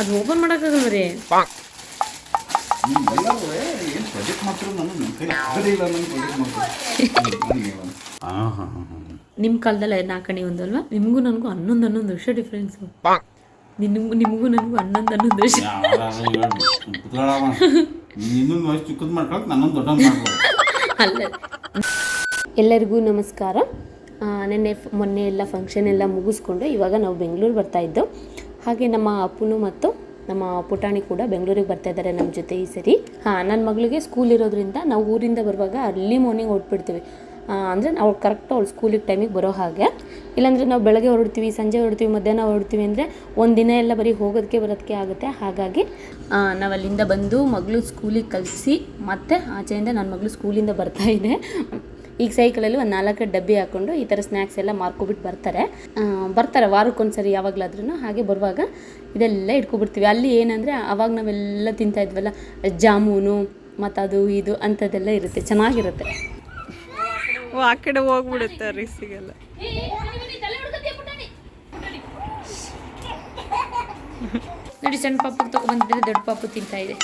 ಅದು ಓಪನ್ ಮಾಡೋಕ್ಕಾಗಲ್ವರಿ? ನಿಮ್ಮ ಕಾಲದಲ್ಲಿ 4 ಅಣಿ ಒಂದು ಅಲ್ವಾ? ನಿಮಗೂ ನನಗೂ 11 ವರ್ಷ ಡಿಫ್ರೆನ್ಸು. ನಿಮಗೂ ನನಗೂ 11 ವರ್ಷ. ಅಲ್ಲ. ಎಲ್ಲರಿಗೂ ನಮಸ್ಕಾರ. ಮೊನ್ನೆ ಎಲ್ಲ ಫಂಕ್ಷನ್ ಎಲ್ಲ ಮುಗಿಸ್ಕೊಂಡು ಇವಾಗ ನಾವು ಬೆಂಗಳೂರು ಬರ್ತಾಯಿದ್ದೋ. ಹಾಗೆ ನಮ್ಮ ಅಪ್ಪನು ಮತ್ತು ನಮ್ಮ ಪುಟಾಣಿ ಕೂಡ ಬೆಂಗಳೂರಿಗೆ ಬರ್ತಾ ಇದ್ದಾರೆ ನಮ್ಮ ಜೊತೆ ಈ ಸರಿ. ನನ್ನ ಮಗಳಿಗೆ ಸ್ಕೂಲ್ ಇರೋದ್ರಿಂದ ನಾವು ಊರಿಂದ ಬರುವಾಗ ಅರ್ಲಿ ಮಾರ್ನಿಂಗ್ ಹೊರಟ್ಬಿಡ್ತೀವಿ. ಅಂದರೆ ನಾವು ಕರೆಕ್ಟ್ ಅವಳು ಸ್ಕೂಲಿಗೆ ಟೈಮಿಗೆ ಬರೋ ಹಾಗೆ. ಇಲ್ಲಾಂದರೆ ನಾವು ಬೆಳಗ್ಗೆ ಹೊರಡ್ತೀವಿ, ಸಂಜೆ ಹೊರಡ್ತೀವಿ, ಮಧ್ಯಾಹ್ನ ಹೊರಡ್ತೀವಿ ಅಂದರೆ ಒಂದು ದಿನ ಎಲ್ಲ ಬರೀ ಹೋಗೋದಕ್ಕೆ ಬರೋದಕ್ಕೆ ಆಗುತ್ತೆ. ಹಾಗಾಗಿ ನಾವು ಅಲ್ಲಿಂದ ಬಂದು ಮಗಳು ಸ್ಕೂಲಿಗೆ ಕಳಿಸಿ ಮತ್ತೆ ಆಚೆಯಿಂದ ನನ್ನ ಮಗಳು ಸ್ಕೂಲಿಂದ ಬರ್ತಾಯಿದೆ. ಈಗ ಸೈಕಲಲ್ಲಿ ಒಂದು 4 ಡಬ್ಬಿ ಹಾಕ್ಕೊಂಡು ಈ ಥರ ಸ್ನ್ಯಾಕ್ಸ್ ಎಲ್ಲ ಮಾರ್ಕೊಬಿಟ್ಟು ಬರ್ತಾರೆ ವಾರಕ್ಕೊಂದ್ಸರಿ ಯಾವಾಗಲಾದ್ರೂ. ಹಾಗೆ ಬರುವಾಗ ಇದೆಲ್ಲ ಇಟ್ಕೊಬಿಡ್ತೀವಿ. ಅಲ್ಲಿ ಏನಂದರೆ ಅವಾಗ ನಾವೆಲ್ಲ ತಿಂತಾಯಿದ್ವಲ್ಲ, ಜಾಮೂನು ಮತ್ತು ಅದು ಇದು ಅಂಥದ್ದೆಲ್ಲ ಇರುತ್ತೆ, ಚೆನ್ನಾಗಿರುತ್ತೆ. ಆ ಕಡೆ ಹೋಗ್ಬಿಡುತ್ತೆ ರಿಸಿಗೆಲ್ಲ. ನೋಡಿ, ಸಣ್ಣ ಪಾಪಕ್ಕೆ ತೊಗೊಬಂದಿದ್ರೆ ದೊಡ್ಡ ಪಾಪು ತಿಂತಾಯಿದೆ.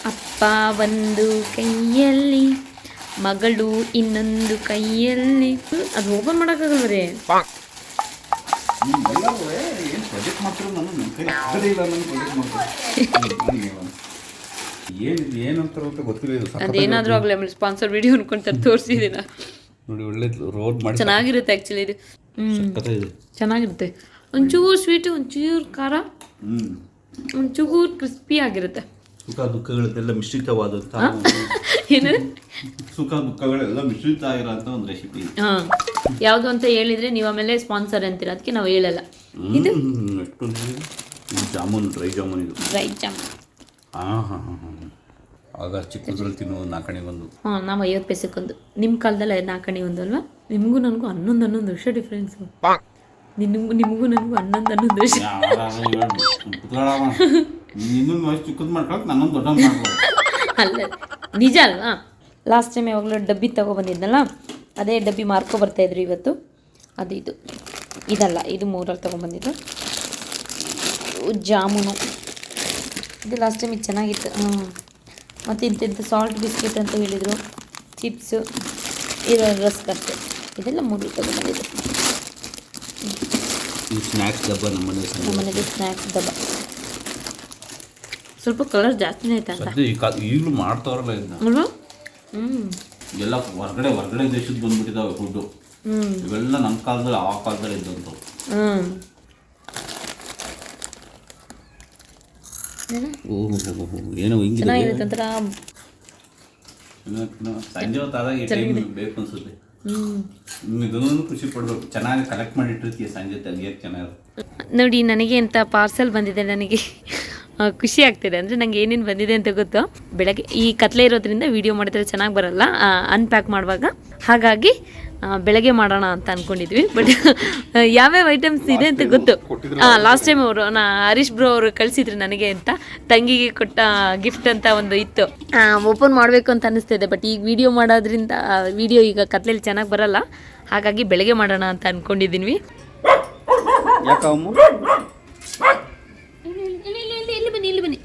ಅಪ್ಪ ಒಂದು ಕೈಯಲ್ಲಿ, ಮಗಳು ಇನ್ನೊಂದು ಕೈಯಲ್ಲಿ. ಅದು ಓಪನ್ ಮಾಡೋಕ್ಕಾಗಲ್ವರಿ? ಅದೇನಾದ್ರೂ ಆಗಲಿ, ಆಮೇಲೆ ಸ್ಪಾನ್ಸರ್ ವಿಡಿಯೋ ಅನ್ಕೊಂತಾರೆ, ತೋರಿಸಿದ್ದೀನ ನೋಡಿ. ಒಳ್ಳೆ ರೋಡ್ ಮಾಡಿ ಚೆನ್ನಾಗಿರುತ್ತೆ ಆ್ಯಕ್ಚುಲಿ ಇದು. ಚೆನ್ನಾಗಿರುತ್ತೆ. ಒಂಚೂರು ಸ್ವೀಟು, ಒಂಚೂರು ಖಾರ, ಒಂಚೂರು ಕ್ರಿಸ್ಪಿ ಆಗಿರುತ್ತೆ. ಸುಖ ದುಃಖಗಳೆಲ್ಲ ಮಿಶ್ರಿತವಾದಂಥ ಏನು ಸುಖ ದುಃಖಗಳೆಲ್ಲ ಮಿಶ್ರಿತ ಆಗಿರೋಂಥ ಒಂದು ರೆಸಿಪಿ. ಯಾವುದು ಅಂತ ಹೇಳಿದರೆ ನೀವು ಆಮೇಲೆ ಸ್ಪಾನ್ಸರ್ ಅಂತೀರ, ಅದಕ್ಕೆ ನಾವು ಹೇಳಲ್ಲ. ಇದು ಜಾಮೂನ್, ಡ್ರೈ ಜಾಮೂನ್. ಇದು ಡ್ರೈ ಜಾಮೂನ್. ಆಗ ಚಿಕ್ಕದ್ರಲ್ಲಿ ತಿನ್ನೋ 4 ಅಣಿ ಒಂದು. ನಾವು 50 ಪೈಸೆಗೊಂದು. ನಿಮ್ಮ ಕಾಲದಲ್ಲಿ 4 ಅಣಿ ಒಂದು ಅಲ್ವಾ? ನಿಮಗೂ ನನಗೂ 11 ವರ್ಷ ಡಿಫ್ರೆನ್ಸು. ನಿಮಗೂ ನನಗೂ 11 ವರ್ಷ. ಅಲ್ಲ, ನಿಜ ಅಲ್ವಾ? ಲಾಸ್ಟ್ ಟೈಮ್ ಯಾವಾಗಲೂ ಡಬ್ಬಿ ತೊಗೊಬಂದಿದ್ನಲ್ಲ, ಅದೇ ಡಬ್ಬಿ ಬರ್ತಾಯಿದ್ರು ಇವತ್ತು. ಅದು ಇದಲ್ಲ, ಇದು 3ರಲ್ಲಿ ತೊಗೊಬಂದಿದ್ದು ಜಾಮೂನು. ಇದು ಲಾಸ್ಟ್ ಟೈಮ್ ಇದು ಚೆನ್ನಾಗಿತ್ತು. ಮತ್ತು ಇಂತಿಂಥ ಸಾಲ್ಟ್ ಬಿಸ್ಕೆಟ್ ಅಂತ ಹೇಳಿದರು, ಚಿಪ್ಸು, ಇದು ರಸ್ಕ್ ಅಷ್ಟೇ. ಇದೆಲ್ಲ 3 ತೊಗೊಬಂದಿದ್ದು. ಸ್ನ್ಯಾಕ್ಸ್ ಡಬ್ಬ ನಮ್ಮನೇಲಿ ಸ್ನ್ಯಾಕ್ಸ್ ಡಬ್ಬ. ಸ್ವಲ್ಪ ಕಲರ್ ಜಾಸ್ತಿನೇ ಐತೆ ಅಂತ ಈಗಲೂ ಮಾಡ್ತಾವ್ರಲ್ಲ ಇದನ್ನ ಎಲ್ಲ. ಹೊರಗಡೆ ದೇಶದ ಬಂದ್ಬಿಟ್ಟಿದ್ದಾವೆ ಫುಡ್ಡು. ಇವೆಲ್ಲ ನಮ್ಮ ಕಾಲದಲ್ಲಿ ಆ ಕಾಲದಲ್ಲಿ ಇದ್ದಂಥವು. ಏನೋ ಹಿಂಗೆ ಚೆನ್ನಾಗಿರುತ್ತೆ ಒಂಥರ. ಸಂಜೆ ಹೊತ್ತಾದಾಗ ಈ ಟೈಮ್ ಬೇಕು ಅನ್ಸುತ್ತೆ. ಇದನ್ನು ಖುಷಿ ಪಡ್ಬೇಕು. ಚೆನ್ನಾಗಿ ಕಲೆಕ್ಟ್ ಮಾಡಿಟ್ಟಿರ್ತೀಯ ಸಂಜೆ ತೆಗಿಯಕ್ಕೆ ಚೆನ್ನಾಗಿರುತ್ತೆ. ನೋಡಿ, ನನಗೆ ಅಂತ ಪಾರ್ಸೆಲ್ ಬಂದಿದೆ. ನನಗೆ ಖುಷಿ ಆಗ್ತಿದೆ. ಅಂದರೆ ನನಗೆ ಏನೇನು ಬಂದಿದೆ ಅಂತ ಗೊತ್ತು. ಬೆಳಗ್ಗೆ ಈ ಕತ್ಲೆ ಇರೋದ್ರಿಂದ ವೀಡಿಯೋ ಮಾಡಿದ್ರೆ ಚೆನ್ನಾಗಿ ಬರಲ್ಲ ಅನ್ಪ್ಯಾಕ್ ಮಾಡುವಾಗ. ಹಾಗಾಗಿ ಬೆಳಗ್ಗೆ ಮಾಡೋಣ ಅಂತ ಅಂದ್ಕೊಂಡಿದ್ವಿ. ಬಟ್ ಯಾವ್ಯಾವ ಐಟಮ್ಸ್ ಇದೆ ಅಂತ ಗೊತ್ತು. ಲಾಸ್ಟ್ ಟೈಮ್ ಹರೀಶ್ ಬ್ರೋ ಅವರು ಕಳಿಸಿದ್ರು ನನಗೆ ಅಂತ, ತಂಗಿಗೆ ಕೊಟ್ಟ ಗಿಫ್ಟ್ ಅಂತ ಒಂದು ಇತ್ತು. ಓಪನ್ ಮಾಡಬೇಕು ಅಂತ ಅನ್ನಿಸ್ತಿದೆ. ಬಟ್ ಈಗ ವೀಡಿಯೋ ಮಾಡೋದ್ರಿಂದ ವೀಡಿಯೋ ಈಗ ಕತ್ಲೆಯಲ್ಲಿ ಚೆನ್ನಾಗಿ ಬರಲ್ಲ. ಹಾಗಾಗಿ ಬೆಳಗ್ಗೆ ಮಾಡೋಣ ಅಂತ ಅಂದ್ಕೊಂಡಿದ್ದೀನಿ. ಇಲ್ಲಿ ಬನ್ನಿ.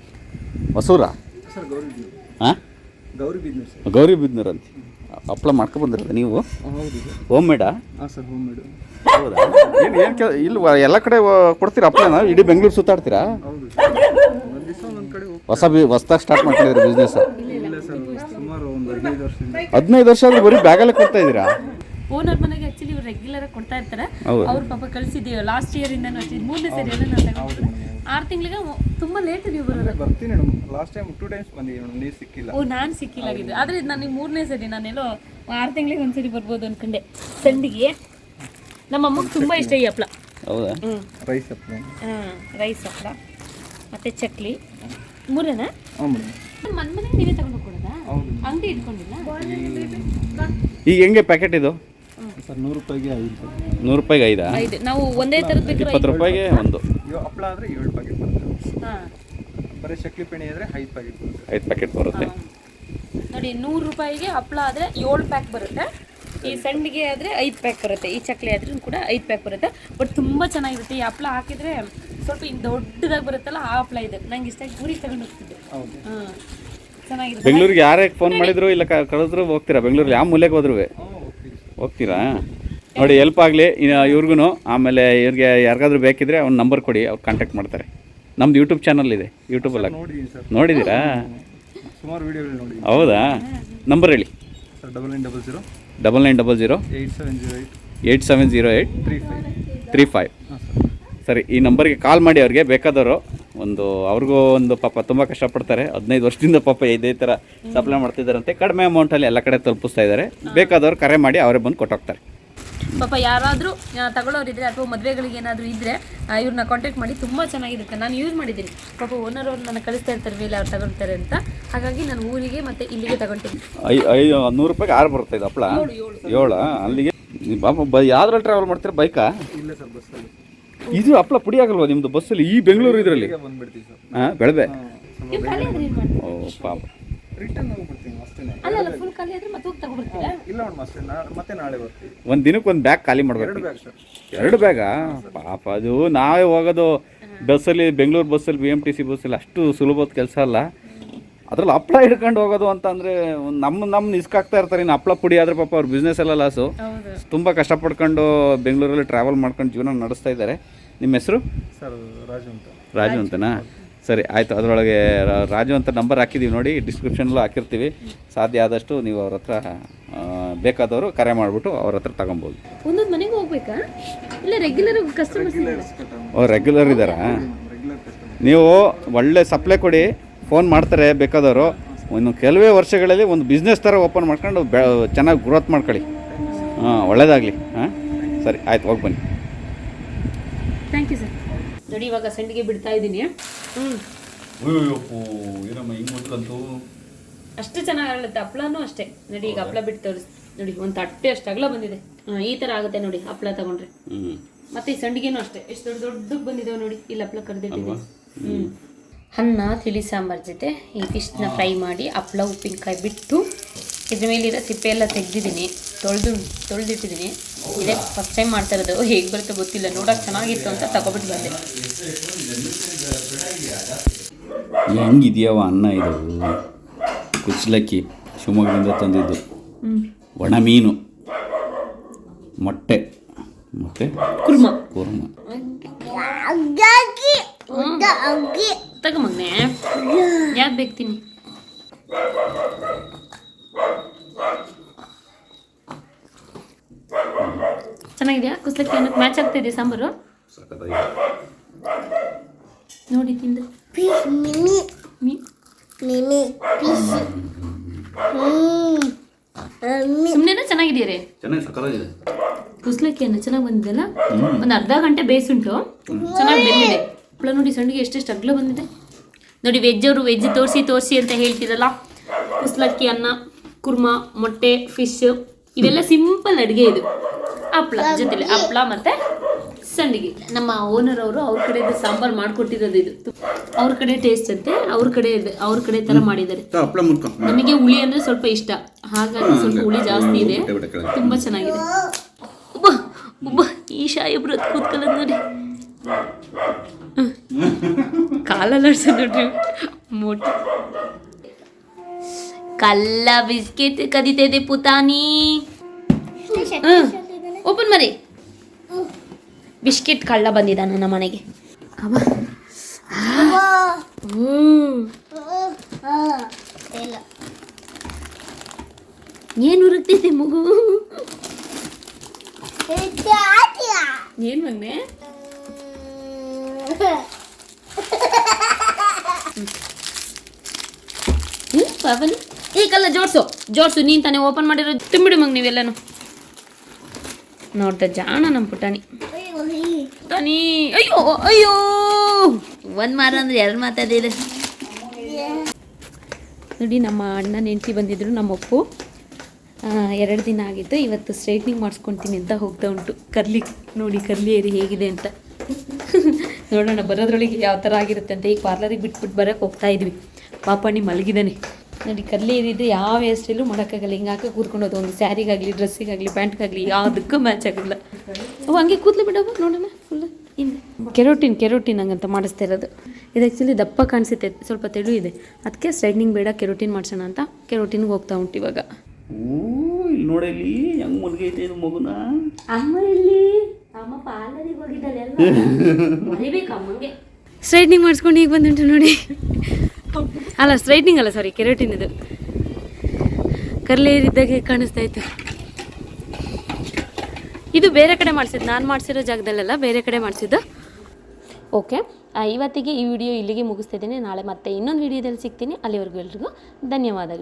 ಹೊಸೂರ ಗೌರಿ ಬಿದ್ನೂರ್ ಅಂತ ಹಪ್ಪಳ ಮಾಡ್ಕೊಬಂದಿರೋದು ನೀವು? ಹೋಮ್ ಮೇಡಾ? ಹೌದಾ? ಏನು ಇಲ್ಲಿ ಎಲ್ಲ ಕಡೆ ಕೊಡ್ತೀರಾ ಹಪ್ಪಳನ? ಇಡೀ ಬೆಂಗಳೂರು ಸುತ್ತಾಡ್ತೀರಾ? ಹೊಸದಾಗಿ ಸ್ಟಾರ್ಟ್ ಮಾಡ್ಕೊಂಡಿದ್ದೀರಾ ಬಿಸ್ನೆಸ್? 15 ವರ್ಷ ಆದ್ರೆ ಬರೀ ಬ್ಯಾಗಲ್ಲೇ ಕೊಡ್ತಾ ಇದ್ದೀರಾ? ಓನರ್ ಮನೆಗೆ ಆಕ್ಚುಲಿ ಇವ್ರು ರೆಗ್ಯುಲರ್ ಆಗಿ ಕೊಡ್ತಾ ಇರ್ತಾರೆ. ಅವ್ರ ಪಾಪ ಕಳಿಸಿದ್ದೀವಿ ಲಾಸ್ಟ್ ಇಯರ್ ಇಂದ. 3ನೇ ಸರಿ ಎಲ್ಲ 6 ತಿಂಗಳಿಗೆ. ತುಂಬ ಲೇಟ್ ನೀವು ಬರೋದು. ಬರ್ತೀನಿ ಮೇಡಮ್. ಲಾಸ್ಟ್ ಟೈಮ್ 2 ಟೈಮ್ಸ್ ಬಂದಿದ್ದೀನಿ, ನೀವು ಸಿಕ್ಕಿಲ್ಲ. ನಾನು ಸಿಕ್ಕಿಲ್ಲಾಗಿದ್ದು. ಆದರೆ ನನಗೆ 3ನೇ ಸರಿ. ನಾನೆಲ್ಲೋ 6 ತಿಂಗಳಿಗೆ ಒಂದ್ಸರಿ ಬರ್ಬೋದು ಅಂದ್ಕೊಂಡೆ. ಸಂಡಿಗೆ ನಮ್ಮ ಅಮ್ಮಗೆ ತುಂಬ ಇಷ್ಟ ಈ ಹಪ್ಪಳ. ಹೌದಾ? ರೈಸ್ ಹಪ್ಪಳ. ರೈಸ್ ಹಪ್ಪಳ ಮತ್ತು ಚಕ್ಲಿ 3ನೇ. ಮನೆಗೆ ನೀವೇ ತಗೊಂಡು ಹೋಗ್ಕೊಡೋದಾ? ಅಂಗಡಿ ಇಟ್ಕೊಂಡಿಲ್ಲ? ಈಗ ಹೆಂಗೆ ಪ್ಯಾಕೆಟ್ ಇದು? ಸರ್ 100 ರೂಪಾಯಿಗೆ 5. 100 ರೂಪಾಯಿಗೆ 5. ನಾವು ಒಂದೇ ಥರದ್ದು 20 ರೂಪಾಯಿಗೆ ಒಂದು. ಹಪ್ಪಳ ಆದರೆ 7 ಪ್ಯಾಕೆಟ್ ಬರುತ್ತೆ. ಬರೀ ಚಕ್ಲಿ ಪೆಣಿ ಆದರೆ 5 ಪ್ಯಾಕೆಟ್ ಬರುತ್ತೆ. 5 ಪ್ಯಾಕೆಟ್ ಬರುತ್ತೆ. ನೋಡಿ, 100 ರೂಪಾಯಿಗೆ ಹಪ್ಪಳ ಆದರೆ 7 ಪ್ಯಾಕ್ ಬರುತ್ತೆ. ಈ ಸಂಡಿಗೆ ಆದರೆ 5 ಪ್ಯಾಕ್ ಬರುತ್ತೆ. ಈ ಚಕ್ಲಿ ಆದ್ರೂ ಕೂಡ 5 ಪ್ಯಾಕ್ ಬರುತ್ತೆ. ಬಟ್ ತುಂಬ ಚೆನ್ನಾಗಿರುತ್ತೆ. ಈ ಹಪ್ಪಳ ಹಾಕಿದರೆ ಸ್ವಲ್ಪ ಹಿಂಗೆ ದೊಡ್ಡದಾಗಿ ಬರುತ್ತಲ್ಲ ಆ ಹಪ್ಳ ಇದೆ ನಂಗೆ ಇಷ್ಟ ಊರಿಗೆ ತಗೊಂಡು ಹೋಗ್ತಿದ್ದೆ. ಹೌದು. ಹಾಂ ಚೆನ್ನಾಗಿದೆ. ಬೆಂಗಳೂರಿಗೆ ಯಾರೇ ಫೋನ್ ಮಾಡಿದ್ರು ಇಲ್ಲ ಕಳಿದ್ರು ಹೋಗ್ತೀರಾ? ಬೆಂಗಳೂರಲ್ಲಿ ಯಾವ ಮೂಲೆಗೆ ಹೋದ್ರು ಹೋಗ್ತೀರಾ? ನೋಡಿ ಹೆಲ್ಪ್ ಆಗಲಿ ಇವ್ರಿಗೂ. ಆಮೇಲೆ ಇವ್ರಿಗೆ ಯಾರಿಗಾದ್ರೂ ಬೇಕಿದ್ರೆ ಅವ್ನ ನಂಬರ್ ಕೊಡಿ, ಅವ್ರು ಕಾಂಟ್ಯಾಕ್ಟ್ ಮಾಡ್ತಾರೆ. ನಮ್ದು ಯೂಟ್ಯೂಬ್ ಚಾನಲ್ ಇದೆ, ಯೂಟ್ಯೂಬಲ್ಲಿ ನೋಡಿದ್ದೀನಿ ಸರ್. ನೋಡಿದ್ದೀರಾ? ಸುಮಾರು ವಿಡಿಯೋಗಳು ನೋಡಿ. ಹೌದಾ? ನಂಬರ್ ಹೇಳಿ ಸರ್ 9900 9900 8708 35. ಸರಿ, ಈ ನಂಬರ್ಗೆ ಕಾಲ್ ಮಾಡಿ. ಅವ್ರಿಗೆ ಬೇಕಾದವರು ಅವ್ರಿಗೂ ಒಂದು ಪಾಪ ತುಂಬ ಕಷ್ಟಪಡ್ತಾರೆ. 15 ವರ್ಷದಿಂದ ಪಾಪ ಇದೇ ಥರ ಸಪ್ಲೈ ಮಾಡ್ತಿದ್ದಾರಂತೆ. ಕಡಿಮೆ ಅಮೌಂಟಲ್ಲಿ ಎಲ್ಲ ಕಡೆ ತಲುಪಿಸ್ತಾ ಇದ್ದಾರೆ. ಬೇಕಾದವ್ರು ಕರೆ ಮಾಡಿ ಅವರೇ ಬಂದು ಕೊಟ್ಟೋಗ್ತಾರೆ. ಪಾಪ ಯಾರಾದರೂ ತಗೊಳ್ಳೋರಿದ್ರೆ ಅಥವಾ ಮದುವೆಗಳಿಗೆ ಏನಾದರೂ ಇದ್ದರೆ ಇವ್ರನ್ನ ಕಾಂಟ್ಯಾಕ್ಟ್ ಮಾಡಿ. ತುಂಬ ಚೆನ್ನಾಗಿರುತ್ತೆ. ನಾನು ಯೂಸ್ ಮಾಡಿದ್ದೀನಿ. ಪಾಪ ಓನರ್ ಅವ್ರು ನನ್ನ ಕಳಿಸ್ತಾ ಇರ್ತಾರೆ ಮೇಲೆ ಅವ್ರು ತಗೊಳ್ತಾರೆ ಅಂತ. ಹಾಗಾಗಿ ನಾನು ಊರಿಗೆ ಮತ್ತು ಇಲ್ಲಿಗೆ ತಗೊಂತೀನಿ. 100 ರೂಪಾಯಿಗೆ 6 ಬರುತ್ತೆ ಇದು ಹಪ್ಪಳ. 7 ಅಲ್ಲಿಗೆ ಪಾಪ ಯಾವ್ದ್ರಲ್ಲಿ ಟ್ರಾವೆಲ್ ಮಾಡ್ತೀರಾ? ಬೈಕಾ? ಇಲ್ಲ ಸರ್, ಬಸ್ಸಲ್ಲಿ. ಇದು ಹಪ್ಪಳ ಪುಡಿ ಆಗಲ್ವಾ ನಿಮ್ಮದು ಬಸ್ಸಲ್ಲಿ? ಈ ಬೆಂಗಳೂರು ಇದರಲ್ಲಿ ಬಂದ್ಬಿಡ್ತೀವಿ ಸರ್. ಹಾಂ, ಬೆಳಗ್ಗೆ. ನೀವು ಖಾಲಿ ಆದರೆ ಏನು ಮಾಡ್ತೀರಾ? ಓ ಪಾಪ. ರಿಟರ್ನ್ ಹೋಗ್ಬಿಡ್ತೀನಿ ಅಷ್ಟೇ. ಅಲ್ಲ ಫುಲ್ ಖಾಲಿ ಆದರೆ ಮತ್ತೆ ಹೋಗಿ ತಗೊಳ್ತೀರಾ? ಇಲ್ಲ ಮೇಡಮ್, ಅಷ್ಟೇ. ಮತ್ತೆ ನಾಳೆ ಬರ್ತೀವಿ. ಒಂದು ದಿನಕ್ಕೆ ಒಂದು ಬ್ಯಾಗ್ ಖಾಲಿ ಮಾಡಬೇಕು. 2 ಬ್ಯಾಗ್ ಸರ್. 2 ಬ್ಯಾಗಾ? ಪಾಪ. ಅದು ನಾವೇ ಹೋಗೋದು ಬಸ್ಸಲ್ಲಿ, ಬೆಂಗಳೂರು ಬಸ್ಸಲ್ಲಿ, BMTC ಬಸ್ಸಲ್ಲಿ ಅಷ್ಟು ಸುಲಭದ ಕೆಲಸ ಅಲ್ಲ. ಅದ್ರಲ್ಲಿ ಹಪ್ಪಳ ಹಿಡ್ಕೊಂಡು ಹೋಗೋದು ಅಂತ ಅಂದರೆ ನಮ್ಮ ಇಸ್ಕಾಗ್ತಾ ಇರ್ತಾರೆ. ಇನ್ನು ಹಪ್ಪಳ ಪುಡಿ ಆದರೆ ಪಾಪ ಅವ್ರ ಬಿಸ್ನೆಸ್ ಎಲ್ಲ ಲಾಸು. ತುಂಬ ಕಷ್ಟಪಡ್ಕೊಂಡು ಬೆಂಗಳೂರಲ್ಲಿ ಟ್ರಾವೆಲ್ ಮಾಡ್ಕೊಂಡು ಜೀವನ ನಡೆಸ್ತಾ ಇದ್ದಾರೆ. ನಿಮ್ಮ ಹೆಸರು? ಸರ್ ರಾಜು ಅಂತ. ರಾಜು ಅಂತನಾ? ಸರಿ, ಆಯಿತು. ಅದರೊಳಗೆ ರಾಜು ಅಂತ ನಂಬರ್ ಹಾಕಿದ್ದೀವಿ ನೋಡಿ, ಡಿಸ್ಕ್ರಿಪ್ಷನಲ್ಲೂ ಹಾಕಿರ್ತೀವಿ. ಸಾಧ್ಯ ಆದಷ್ಟು ನೀವು ಅವ್ರ ಹತ್ರ ಬೇಕಾದವರು ಕರೆ ಮಾಡಿಬಿಟ್ಟು ಅವ್ರ ಹತ್ರ ತಗೊಬೋದು. ಒಂದೊಂದು ಮನೆಗೆ ಹೋಗ್ಬೇಕಾ? ಇಲ್ಲ ರೆಗ್ಯುಲರ್ ಕಸ್ಟಮರ್ಸ್? ಓ, ರೆಗ್ಯುಲರ್ ಇದ್ದಾರಾ? ನೀವು ಒಳ್ಳೆ ಸಪ್ಲೈ ಕೊಡಿ, ಫೋನ್ ಮಾಡ್ತಾರೆ ಬೇಕಾದವರು. ಒಂದು ಕೆಲವೇ ವರ್ಷಗಳಲ್ಲಿ ಒಂದು ಬಿಸ್ನೆಸ್ ಥರ ಓಪನ್ ಮಾಡ್ಕೊಂಡು ಚೆನ್ನಾಗಿ ಗ್ರೋತ್ ಮಾಡ್ಕೊಳ್ಳಿ. ಹಾಂ, ಒಳ್ಳೆಯದಾಗಲಿ. ಹಾಂ, ಸರಿ, ಆಯ್ತು, ಹೋಗಿ ಬನ್ನಿ. Thank you sir. ನೋಡಿ ಇವಾಗ ಸಂಡಿಗೆ ಬಿಡ್ತಾ ಇದ್ದೀನಿ. ಅಷ್ಟು ಚೆನ್ನಾಗಿ ಆಗುತ್ತೆ. ಹಪ್ಳನೂ ಅಷ್ಟೇ ನೋಡಿ. ಈಗ ಹಪ್ಳ ಬಿಟ್ಟು ತೋರಿಸಿ ನೋಡಿ. ಒಂದು ತಟ್ಟೆ ಅಷ್ಟು ಅಗಲ ಬಂದಿದೆ. ಈ ಥರ ಆಗುತ್ತೆ ನೋಡಿ ಹಪ್ಳ ತಗೊಂಡ್ರೆ. ಮತ್ತೆ ಈ ಸಂಡಿಗೆನೂ ಅಷ್ಟೇ ಎಷ್ಟು ದೊಡ್ಡಕ್ಕೆ ಬಂದಿದ್ದಾವೆ ನೋಡಿ. ಇಲ್ಲಿ ಹಪ್ಳ ಕರೆದಿಟ್ಟಿದೆ. ಅನ್ನ ತಿಳಿ ಸಾಂಬಾರ್ ಜೊತೆ ಈ ಫಿಶ್ನ ಫ್ರೈ ಮಾಡಿ ಹಪ್ಳ ಉಪ್ಪಿನಕಾಯಿ ಬಿಟ್ಟು ಇದ್ರ ಮೇಲಿರೋ ಸಿಪ್ಪೆ ಎಲ್ಲ ತೆಗೆದಿದ್ದೀನಿ. ತೊಳೆದಿಟ್ಟಿದ್ದೀನಿ. ಇದೇ ಫಸ್ಟ್ ಟೈಮ್ ಮಾಡ್ತಾ ಇರೋದು. ಹೇಗೆ ಬರುತ್ತೋ ಗೊತ್ತಿಲ್ಲ. ನೋಡೋಕೆ ಚೆನ್ನಾಗಿತ್ತು ಅಂತ ತಗೊಬಿಟ್ಟು ಬಂದೆ. ಹೆಂಗಿದೆಯವ ಅನ್ನ? ಇದು ಕುಚ್ಚಲಕ್ಕಿ, ಶಿವಮೊಗ್ಗದಿಂದ ತಂದಿದ್ದು. ಒಣ ಮೀನು, ಮೊಟ್ಟೆ, ಮತ್ತೆ ಕುರ್ಮ. ತಗೊಂಬಗ್ನೆ ಯಾವ್ದು ಬೇಕ್ತೀನಿ. ಚೆನ್ನಾಗಿದೆಯಾ? ಕುಸ್ಲಕ್ಕಿ ಅನ್ನಕ್ಕೆ ಮ್ಯಾಚ್ ಆಗ್ತಿದೆ ಸಾಂಬಾರು. ನೋಡಿ ತಿಂದು. ಸುಮ್ಮನೆ ಚೆನ್ನಾಗಿದೆಯಾ? ಕುಸ್ಲಕ್ಕಿ ಅನ್ನ ಚೆನ್ನಾಗಿ ಬಂದಿದೆಲ್ಲ. ಒಂದು ಅರ್ಧ ಗಂಟೆ ಬೇಯಿಸುಂಟು, ಚೆನ್ನಾಗಿ ಬೆಂದಿದೆ. ಹಪ್ಪಳ ನೋಡಿ ಸಂಡಿಗೆ ಎಷ್ಟೆಷ್ಟು ಅಗ್ಲ ಬಂದಿದೆ ನೋಡಿ. ವೆಜ್ ತೋರಿಸಿ ಅಂತ ಹೇಳ್ತಿರಲ್ಲ. ಕುಸ್ಲಕ್ಕಿ ಅನ್ನ, ಕುರ್ಮ, ಮೊಟ್ಟೆ, ಫಿಶ್ ಇವೆಲ್ಲ ಸಿಂಪಲ್ ಅಡುಗೆ. ಇದು ಹಪ್ಪಳ ಜೊತೆಲಿ ಹಪ್ಪಳ ಮತ್ತು ಸಂಡಿಗೆ. ನಮ್ಮ ಓನರ್ ಅವರು ಅವ್ರ ಕಡೆದು ಸಾಂಬಾರು ಮಾಡಿಕೊಟ್ಟಿರೋದು. ಇದು ಅವ್ರ ಕಡೆ ಟೇಸ್ಟ್ ಅಂತೆ. ಅವ್ರ ಕಡೆ ಥರ ಮಾಡಿದ್ದಾರೆ. ನಮಗೆ ಹುಳಿ ಅಂದರೆ ಸ್ವಲ್ಪ ಇಷ್ಟ, ಹಾಗಾಗಿ ಸ್ವಲ್ಪ ಹುಳಿ ಜಾಸ್ತಿ ಇದೆ. ತುಂಬ ಚೆನ್ನಾಗಿದೆ. ಈ ಶಾಯಿ ಒಬ್ರು ಕೂತ್ಕೊಳ್ಳೋದು ನೋಡಿ. ಕಾಲಲ್ಲ ನೋಡ್ರಿ. ಮೋಟಿ ಕಲ್ಲ ಬಿಸ್ಕೆಟ್ ಕದಿತಾ ಇದೆ ಪುತಾನಿ. ಓಪನ್ ಮಾಡಿ. ಬಿಸ್ಕೆಟ್ ಕಳ್ಳ ಬಂದಿದ್ದಾನ ನಮ್ಮ ಮನೆಗೆ. ಏನು ಉರುಗ್ತಿದೆ ಮಗು? ಏನ್ ಮಗ್ನೆ? ಪಾಪನಿ ಈ ಕಲ್ಲ ಜೋಡ್ಸು ನೀನ್ ತಾನೇ ಓಪನ್ ಮಾಡಿರೋ. ತುಂಬಿಡಿ ಮಗ್ ನೀವೆಲ್ಲನು. ನೋಡ್ದ ಜಾಣ ನಮ್ಮ ಪುಟಾಣಿ. ಅಯ್ಯೋ ಒಂದ್ ಮಾರ ಅಂದ್ರೆ 2 ಮಾತಾಡಿದೆ ನೋಡಿ. ನಮ್ಮ ಅಣ್ಣನ ಹೆಂಡತಿ ಬಂದಿದ್ರು, ನಮ್ಮ ಅಪ್ಪು. 2 ದಿನ ಆಗಿತ್ತು. ಇವತ್ತು ಸ್ಟ್ರೈಟ್ನಿಂಗ್ ಮಾಡಿಸ್ಕೊತೀನಿ ಅಂತ ಹೋಗ್ತಾ ಉಂಟು. ಕರ್ಲಿ ನೋಡಿ, ಕರ್ಲಿ ಏರಿ ಹೇಗಿದೆ ಅಂತ ನೋಡೋಣ. ಬರೋದ್ರೊಳಗೆ ಯಾವ ಥರ ಆಗಿರುತ್ತೆ ಅಂತ. ಈಗ ಪಾರ್ಲರಿಗೆ ಬಿಟ್ಬಿಟ್ಟು ಬರೋಕ್ಕೆ ಹೋಗ್ತಾ ಇದ್ವಿ. ಪಾಪಣ್ಣಿ ಮಲಗಿದ್ದಾನೆ ನೋಡಿ. ಕರ್ಲಿ ಏರಿದ್ರೆ ಯಾವ ಹೇರ್ ಸ್ಟೈಲು ಮಾಡೋಕ್ಕಾಗಲ್ಲ. ಹಿಂಗೆ ಹಾಕಿ ಕೂತ್ಕೊಂಡೋದು. ಒಂದು ಸ್ಯಾರಿಗಾಗಲಿ, ಡ್ರೆಸ್ಸಿಗಾಗಲಿ, ಪ್ಯಾಂಟ್ಗಾಗಲಿ ಯಾವುದಕ್ಕೂ ಮ್ಯಾಚ್ ಆಗಲ್ಲ. ಅವು ಹಂಗೆ ಕೂತ್ಲು ಬಿಡೋದು. ನೋಡೋಣ ಫುಲ್ ಹಿಂದೆ. ಕೆರೋಟಿನ್ ಹಂಗಂತ ಮಾಡಿಸ್ತಾ ಇರೋದು. ಇದು ಆ್ಯಕ್ಚುಲಿ ದಪ್ಪ ಕಾಣಿಸುತ್ತೆ, ಸ್ವಲ್ಪ ತೆಳು ಇದೆ, ಅದಕ್ಕೆ ಸ್ಟ್ರೈಟ್ನಿಂಗ್ ಬೇಡ ಕೆರೋಟಿನ್ ಮಾಡಿಸೋಣ ಅಂತ ಕೆರೋಟಿನ್ಗೆ ಹೋಗ್ತಾ ಉಂಟು ಇವಾಗ. ಇಲ್ಲಿ ನೋಡಿ, ಇಲ್ಲಿ ಹೆಂಗ್ ಮಲ್ಗೈತೆ ಇದು ಮಗುನ. ಅಮ್ಮ ಇಲ್ಲಿ ಅಮ್ಮ ಪಾರ್ಲರಿಗೆ ಹೋಗಿದ್ದಾಳೆ ಅಲ್ವಾ, ಮರಿಬೇಕು ಅಮ್ಮಂಗೆ. ಸ್ಟ್ರೈಟ್ನಿಂಗ್ ಮಾಡಿಸ್ಕೊಂಡು ಈಗ ಬಂದುಂಟು ನೋಡಿ. ಅಲ್ಲ ಸ್ಟ್ರೈಟ್ನಿಂಗ್ ಅಲ್ಲ, ಸಾರಿ, ಕೆರೋಟಿನ್. ಇದು ಕರ್ಲೇರಿದ್ದಾಗೆ ಕಾಣಿಸ್ತಾ ಇತ್ತು. ಇದು ಬೇರೆ ಕಡೆ ಮಾಡಿಸಿದ್ದು, ನಾನು ಮಾಡಿಸಿರೋ ಜಾಗದಲ್ಲೆಲ್ಲ ಬೇರೆ ಕಡೆ ಮಾಡಿಸಿದ್ದು. ಓಕೆ, ಇವತ್ತಿಗೆ ಈ ವಿಡಿಯೋ ಇಲ್ಲಿಗೆ ಮುಗಿಸ್ತಿದ್ದೀನಿ. ನಾಳೆ ಮತ್ತೆ ಇನ್ನೊಂದು ವಿಡಿಯೋದಲ್ಲಿ ಸಿಗ್ತೀನಿ. ಅಲ್ಲಿವರೆಗೂ ಎಲ್ರಿಗೂ ಧನ್ಯವಾದಗಳು.